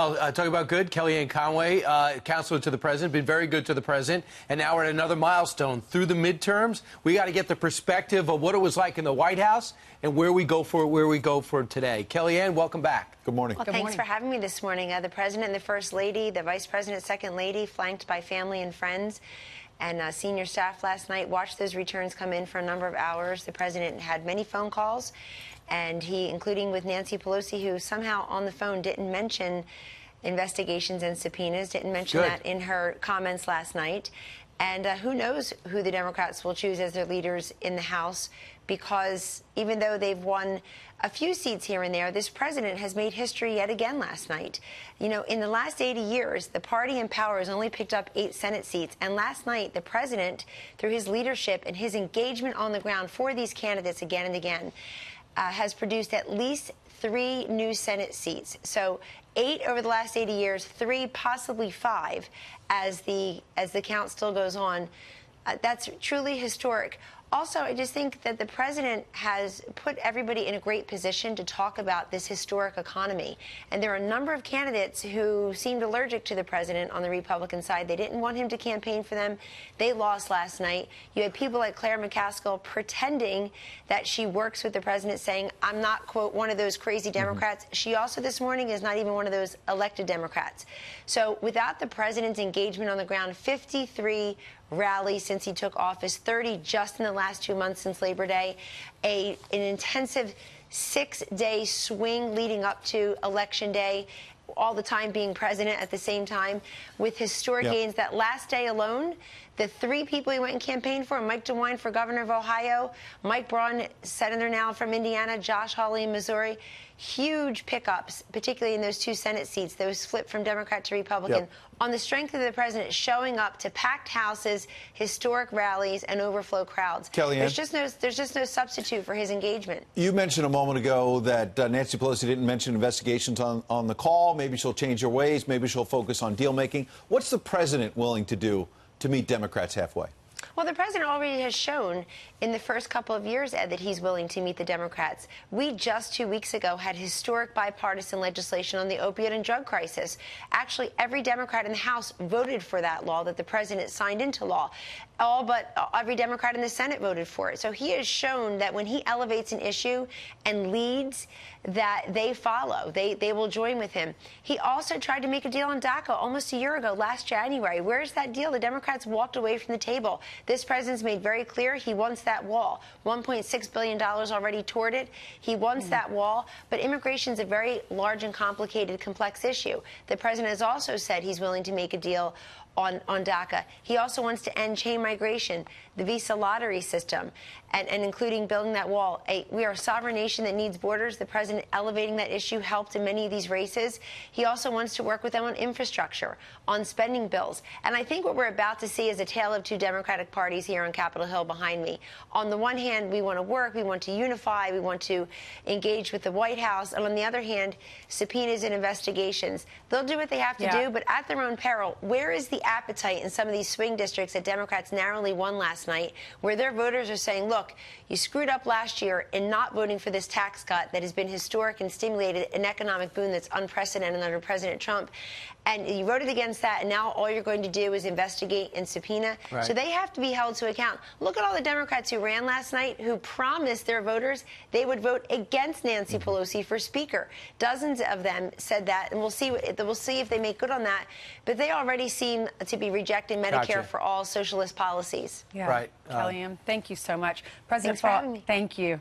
Talk about good. Kellyanne Conway, counselor to the president, been very good to the president. And now we're at another milestone. Through the midterms, we got to get the perspective of what it was like in the White House and where we go for today. Kellyanne, welcome back. Good morning. Well, thanks for having me this morning. The president and the first lady, the vice president, second lady, flanked by family and friends and senior staff last night, watched those returns come in for a number of hours. The president had many phone calls, and including with Nancy Pelosi, who somehow on the phone didn't mention investigations and subpoenas, didn't mention that in her comments last night. And who knows who the Democrats will choose as their leaders in the House, because even though they've won a few seats here and there, this president has made history yet again last night. You know, in the last 80 years, the party in power has only picked up 8 Senate seats. And last night, the president, through his leadership and his engagement on the ground for these candidates again and again, has produced at least 3 new Senate seats. So 8 over the last 80 years, 3, possibly 5, as the count still goes on. That's truly historic. Also, I just think that the president has put everybody in a great position to talk about this historic economy. And there are a number of candidates who seemed allergic to the president on the Republican side. They didn't want him to campaign for them. They lost last night. You had people like Claire McCaskill pretending that she works with the president, saying, I'm not, quote, one of those crazy Democrats. She also this morning is not even one of those elected Democrats. So without the president's engagement on the ground, 53 rallies since he took office, 30 just in the last 2 months since Labor Day, an intensive 6-day swing leading up to Election Day, all the time being president at the same time, with historic gains. That last day alone, the 3 people he went and campaigned for, Mike DeWine for governor of Ohio, Mike Braun, senator now from Indiana, Josh Hawley in Missouri, huge pickups, particularly in those 2 Senate seats, those flipped from Democrat to Republican, on the strength of the president showing up to packed houses, historic rallies, and overflow crowds. Kellyanne, there's just no substitute for his engagement. You mentioned a moment ago that Nancy Pelosi didn't mention investigations on the call. Maybe she'll change her ways. Maybe she'll focus on deal making. What's the president willing to do to meet Democrats halfway? Well, the president already has shown in the first couple of years, Ed, that he's willing to meet the Democrats. We just 2 weeks ago had historic bipartisan legislation on the opioid and drug crisis. Actually, every Democrat in the House voted for that law that the president signed into law. All but every Democrat in the Senate voted for it. So he has shown that when he elevates an issue and leads, that they follow. They will join with him. He also tried to make a deal on DACA almost a year ago, last January. Where's that deal? The Democrats walked away from the table. This president's made very clear he wants that wall. $1.6 billion already toward it. He wants that wall. But immigration is a very large and complicated, complex issue. The president has also said he's willing to make a deal on DACA. He also wants to end chain migration, the visa lottery system, and including building that wall. We are a sovereign nation that needs borders. The president elevating that issue helped in many of these races. He also wants to work with them on infrastructure, on spending bills. And I think what we're about to see is a tale of 2 Democratic parties here on Capitol Hill behind me. On the one hand, we want to work, we want to unify, we want to engage with the White House. And on the other hand, subpoenas and investigations. They'll do what they have to do, but at their own peril. Where is the appetite in some of these swing districts that Democrats narrowly won last night, where their voters are saying, look, you screwed up last year in not voting for this tax cut that has been historic and stimulated an economic boom that's unprecedented under President Trump, and you voted against that, and now all you're going to do is investigate and subpoena. Right. So they have to be held to account. Look at all the Democrats who ran last night who promised their voters they would vote against Nancy Pelosi for Speaker. Dozens of them said that, and we'll see if they make good on that. But they already seem to be rejecting Medicare for all socialist policies. Yeah. Right. Kellyanne, thank you so much. President Thanks for having me. Thank you.